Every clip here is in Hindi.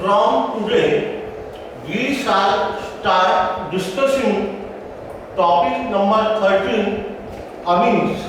From today, we shall start discussing topic number 13, amines.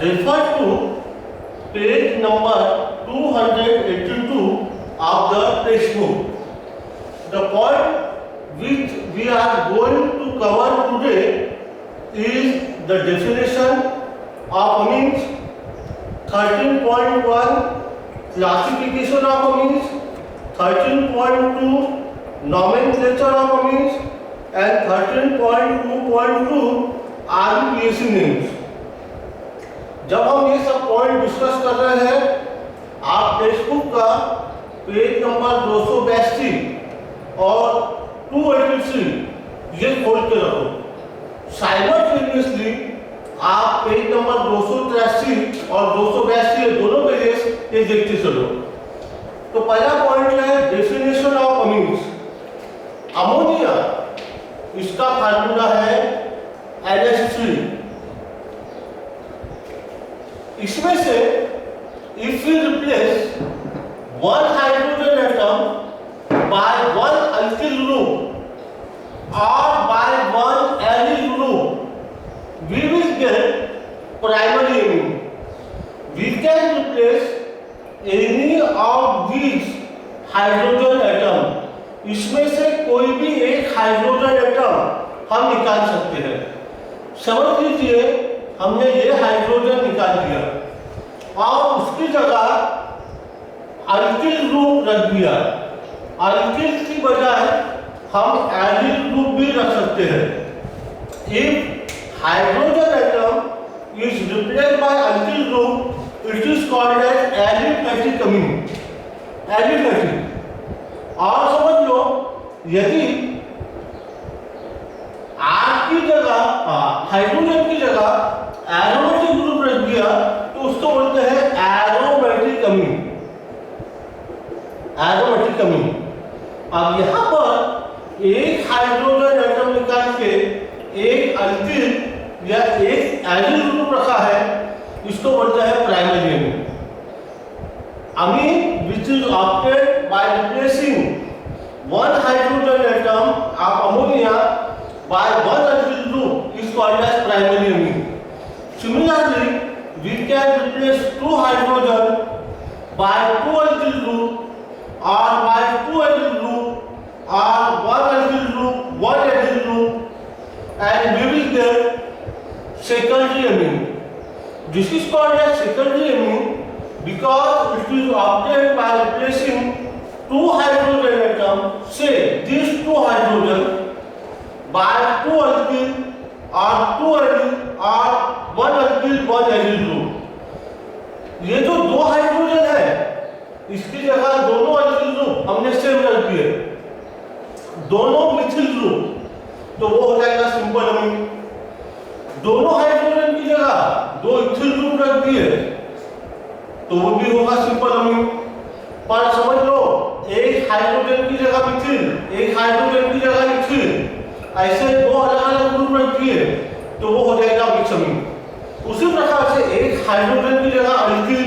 Refer to page number 282 of the textbook. The point which we are going to cover today is the definition of amines, 13.1 classification of amines, 13.2 nomenclature of amines and 13.2.2 RBPAC names. जब हम ये सब पॉइंट डिस्कस कर रहे हैं, आप टेक्स्ट बुक का पेज नंबर 282 और 283 ये खोल के रखो। साइमल्टेनियसली आप पेज नंबर 283 और 282 दोनों पेजेस ये देखते चलो। तो पहला पॉइंट है डेफिनेशन ऑफ अमीन्स। अमोनिया, इसका फार्मूला है NH3। इसमें से if you replace one hydrogen atom by one alkyl group और by one aryl group, we will get primary amine. We can replace any of these hydrogen atom. इसमें से कोई भी एक हाइड्रोजन एटम हम निकाल सकते हैं। समझ लीजिए हमने ये हाइड्रोजन निकाल दिया और उसकी जगह अल्किल ग्रुप रख दिया। अल्किल की बजाय हम एरिल ग्रुप भी रख सकते हैं। If hydrogen atom is replaced by alkyl group, it is called as aliphatic amine. Aliphatic. और समझ लो, यदि R की जगह हाइड्रोजन की जगह एरोमेटिक ग्रुप रख दिया तो उसको बोलते हैं एरोमेटिक अमीन। एरोमेटिक अमीन। अब यहाँ पर एक हाइड्रोजन एटम निकाल के एक अल्किल या एक एरिल ग्रुप रखा है, इसको बोलते हैं primary amine. Amine which is obtained by replacing one hydrogen atom of ammonia by one alkyl group is called as primary amine. Similarly we can replace two hydrogen by two alkyl group और बाय टू एरिल ग्रुप और one alkyl group one aryl group and we will get secondary amine. This is called as secondary amine because it is obtained by replacing two hydrogen atoms, say these two hydrogen, by two alkyl or two aryl or one alkyl one aryl group. ये जो दो हाइड्रोजन है, इसकी जगह दोनों alkyl ग्रुप हमने सेम रख दिए, दोनों मिथिल ग्रुप, तो वो हो जाएगा सिंपल अमीन। दोनों हाइड्रोजन की जगह दो इथिल ग्रुप रख दिए तो वो भी होगा सिंपल अमीन। पर समझ लो, एक हाइड्रोजन की जगह मिथिल, एक हाइड्रोजन की जगह इथिल, ऐसे दो अलग अलग ग्रुप रख दिए तो वो हो जाएगा मिक्स अमीन। उसी प्रकार से एक हाइड्रोजन की जगह अल्किल,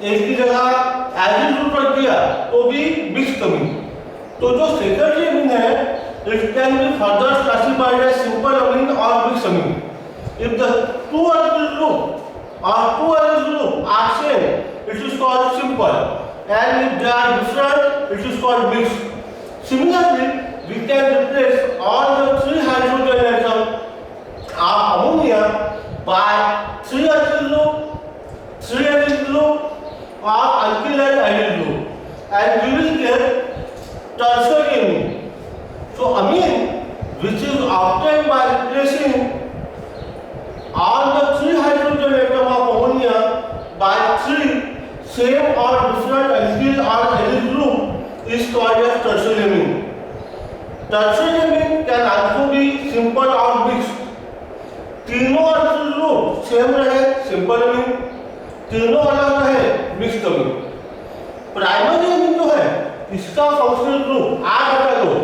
एक की जगह एरिल ग्रुप रख दिया तो भी मिक्स अमीन। तो जो सेकेंडरी अमीन है, it can be further classified as simple amine or mixed amine. If the two alkyl group or two aryl group are same, it is called simple, and if they are different, it is called mixed. Similarly, we can replace all the three hydrogen atoms of ammonia by three alkyl group, three aryl group or alkyl and aryl group, and we will get tertiary amine. So amine which is obtained by replacing all the three hydrogen atom of ammonia by three same or different alkyl or aryl group is called as tertiary amine. Tertiary amine can also be simple or mixed. तीनों alkyl group सेम रहे सिंपल अमीन, तीनों अलग रहे मिक्स्ड अमीन। प्राइमरी अमीन जो है इसका फंक्शनल ग्रुप आ हटा दो,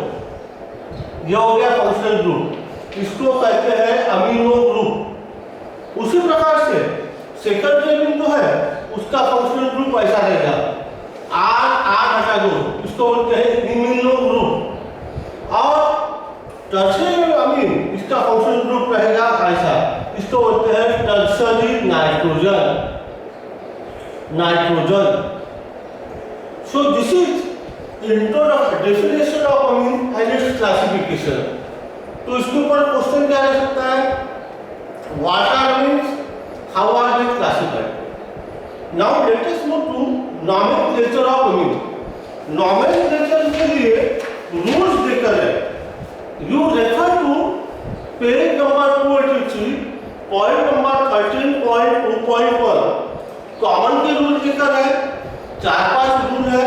यह हो गया फंक्शनल ग्रुप, इसको कहते हैं अमीनो ग्रुप। उसी प्रकार से सेकेंडरी अमीन जो है उसका फंक्शनल ग्रुप ऐसा रहेगा, आर आर हटा दो, इसको बोलते हैं So this is introduction definition of amine and its classification. तो इसके ऊपर क्वेश्चन क्या रह सकता है? What are amines? How are they classified? Now let us move to nomenclature of amine. Nomenclature के लिए rules देकर है. You refer to page number 283, point number 13.2.1. Common के रूल देकर है, 4-5 रूल है,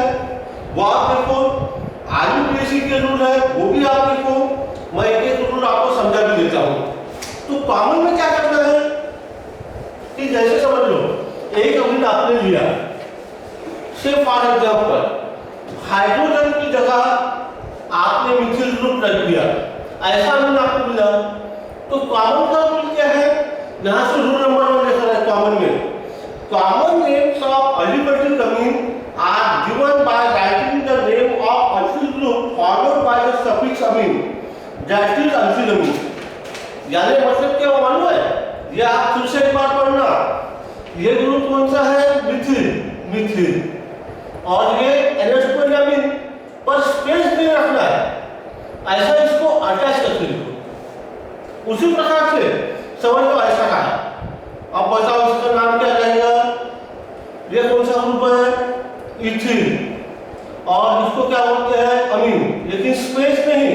वो आप देखो. आईयूपीएसी के रूल है, वो भी आप देखो. मैं एक रूल आपको समझा भी देता हूँ. तो कॉमन में क्या करना है कि जैसे समझ लो एक अमीन आपने लिया, से फॉर एग्जाम्पल हाइड्रोजन की जगह आपने मिथिल ग्रुप रख दिया, ऐसा अमीन आपको मिला. तो कॉमन का रूल क्या है? यहाँ से रूल नंबर 1 लिखा है कॉमन में. Common names of aliphatic amine are given by writing the name of alkyl group followed by the suffix amine, that is alkylamine. यानी मतलब क्या मालूम है? ये आप फिर से एक बार पढ़ना. ये ग्रुप कौन सा है? मिथिल, मिथिल. और ये NH2 पर स्पेस नहीं रखना है, ऐसा इसको अटैच करके लिखो. उसी प्रकार से समझ लो ऐसा कहा. अब बताओ इसका नाम क्या रहेगा? ये कौन सा ग्रुप है? इथिल. और इसको क्या बोलते हैं? अमीन. लेकिन स्पेस नहीं,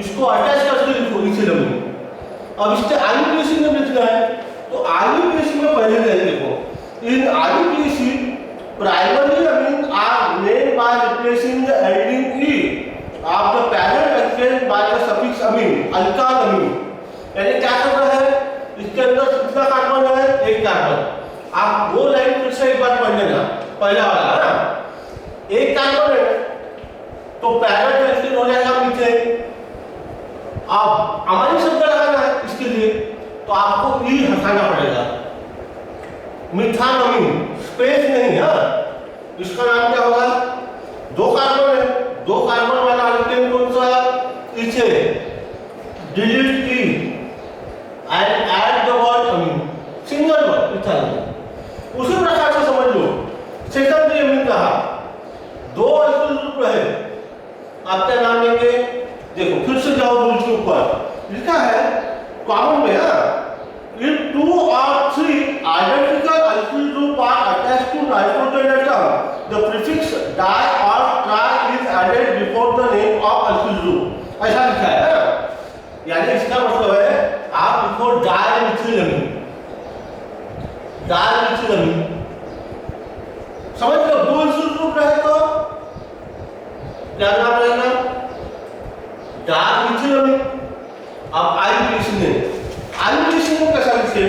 इसको अटैच करके लिखो इथिल अमीन. अब इसके आईयूपीएसी में लिखना है, तो आईयूपीएसी में पहले देखो. In IUPAC primary amine are named by replacing the ending e of the parent element by the suffix amine, alkyl amine. यानी क्या कर रहा है? इसके अंदर कितना कार्बन है? एक कार्बन. आप वो लाइन फिर से एक बार पढ़ लेना, पहला वाला है ना. एक कार्बन है तो पैरेंट एल्केन हो जाएगा मीथेन. अब अमाइन शब्द लगाना है इसके लिए, तो आपको ई हटाना पड़ेगा. मिथान अमीन, स्पेस नहीं है. इसका नाम क्या होगा? 2 कार्बन है, 2 कार्बन वाला एल्केन कौन सा? Ethane. Delete E and add the word amine, single word ethanol. उसी प्रकार से समझ लो सेकेंडरी अमीन कहा, 2 अल्किल ग्रुप है. आप क्या नाम लेंगे? देखो फिर से जाओ रूल के ऊपर लिखा है कॉमन में. if 2 or 3 identical alkyl group are attached to nitrogen atom, the prefix di or tri is added before the name of alkyl group. ऐसा लिखा है. यानी इसका मतलब है आप लिखो डायमिथिलामीन, डायमिथिलामीन. समझ लो 2 अल्किल ग्रुप रहे तो क्या नाम रहेगा? डायमिथिलामीन. अब आईयूपीएसी में कैसा लिखे?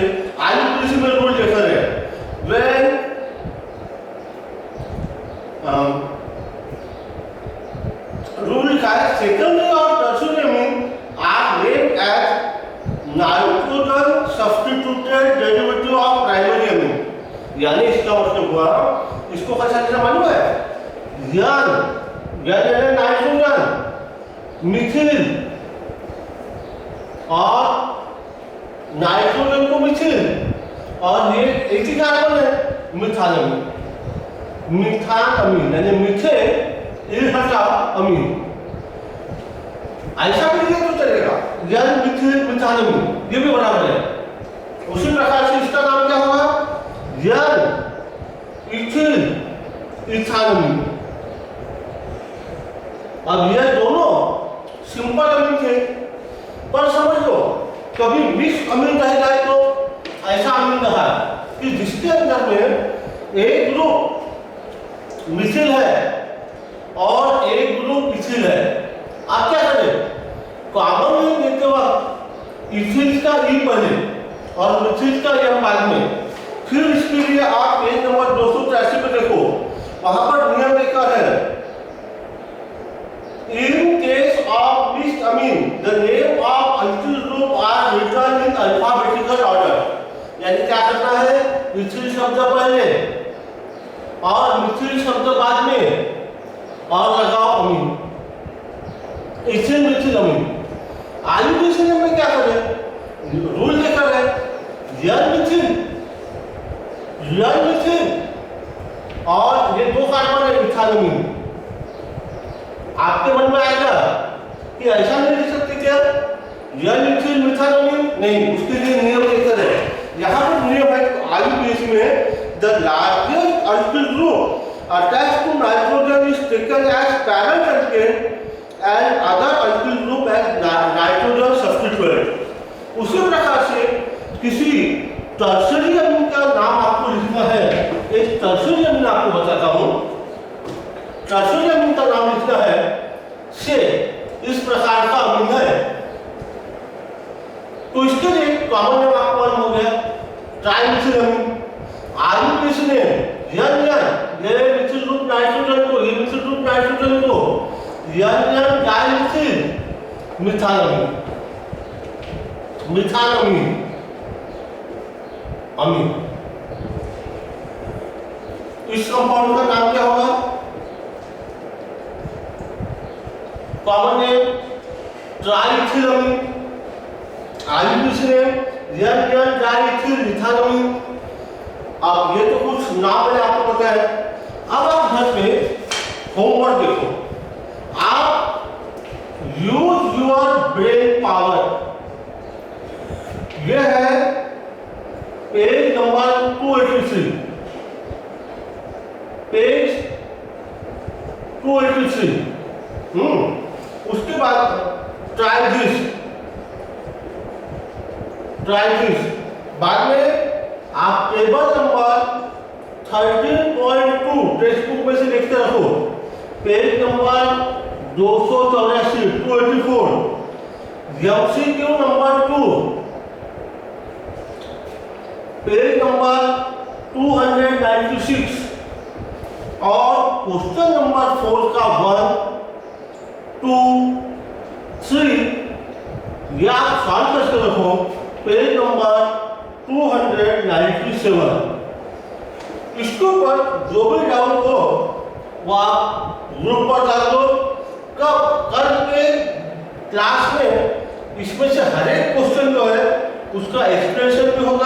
आईयूपीएसी में रूल लिखा है when रूल लिखा है सेकेंडरी और tertiary amine are named as nitrogen substituted derivative of primary amine. यानी इसका मतलब हुआ, इसको कैसा लिखना मालूम है? यन यानी नाइट्रोजन, मिथिल और नाइट्रोजन को मिथिल, और ये एक ही कार्बन है मिथान अमीन. मिथान अमीन यानी मिथेन इल हटा अमीन. ऐसा भी लिखे तो चलेगा. यन मिथिल मिथान अमीन, ये भी बराबर है. उसी प्रकार से इसका नाम क्या होगा? यन इथिल इथान अमीन. अब ये दोनों सिंपल अमीन थे, पर समझ लो कभी मिक्स अमीन रह जाए तो ऐसा अमीन रहा कि जिसके अंदर में एक ग्रुप मिथिल है और एक ग्रुप इथिल है. आप क्या करें? कॉमन में देते वक्त इथिल का ई पहले और मिथिल का एम बाद में. फिर इसके लिए आप पेज नंबर 283 पे देखो, वहां पर नियम लिखा है in case of mixed amine the name of alkyl group are written in alphabetical order. यानी क्या करना है? इथिल शब्द पहले और मिथिल शब्द बाद में और लगाओ अमीन. इथिल मिथिल अमीन. आईयूपीएसी में क्या करें? रूल लेकर है यन मिथिल और ये 2 कार्बन है मिथानमीन। आपके मन में आएगा कि ऐसा नहीं लिख सकते क्या, यह इथिल मिथानमीन? नहीं, उसके लिए नियम लेकर है। यहाँ पर नियम है IUPAC में the largest alkyl group attached to nitrogen is taken as parent alkane and other alkyl group as nitrogen substituent। उसी प्रकार से किसी टर्शरी अमीन का नाम आपको लिखना है। एक टर्शरी अमीन आपको बताता हूँ। टर्शरी अमीन का नाम लिखना है से इस प्रकार का अमीन है, तो इसके लिए कॉमन नेम आपको मालूम हो गया, ट्राइमिथिल अमीन। IUPAC ने ये मिथिल ग्रुप नाइट्रोजन को, ये मिथिल ग्रुप नाइट्रोजन को डाइमिथिल मिथानमीन, मिथानमीन अमीन। इस कंपाउंड का नाम क्या होगा? कॉमन नेम ट्राइथिल अमीन। IUPAC ने डाइथिल मिथानमीन। अब ये तो कुछ नाम मैंने आपको पता है। अब आप घर पे होमवर्क देखो, आप यूज योर ब्रेन पावर। ये है पेज नंबर 283, पेज 283। उसके बाद ट्राई दिस, बाद में आप टेबल नंबर 13.2 टेक्स्ट बुक में से लिखते रहो, page number 284, 284, MCQ number 2, page number 296 और क्वेश्चन नंबर 4 का 1, 2, 3 ये आप सॉल्व करके रखो, पेज नंबर 297। इसके ऊपर जो भी डाउट हो वो आप ग्रुप पर डाल दो। कब कल के क्लास में इसमें से हर एक क्वेश्चन जो है उसका एक्सप्लेनेशन भी होगा।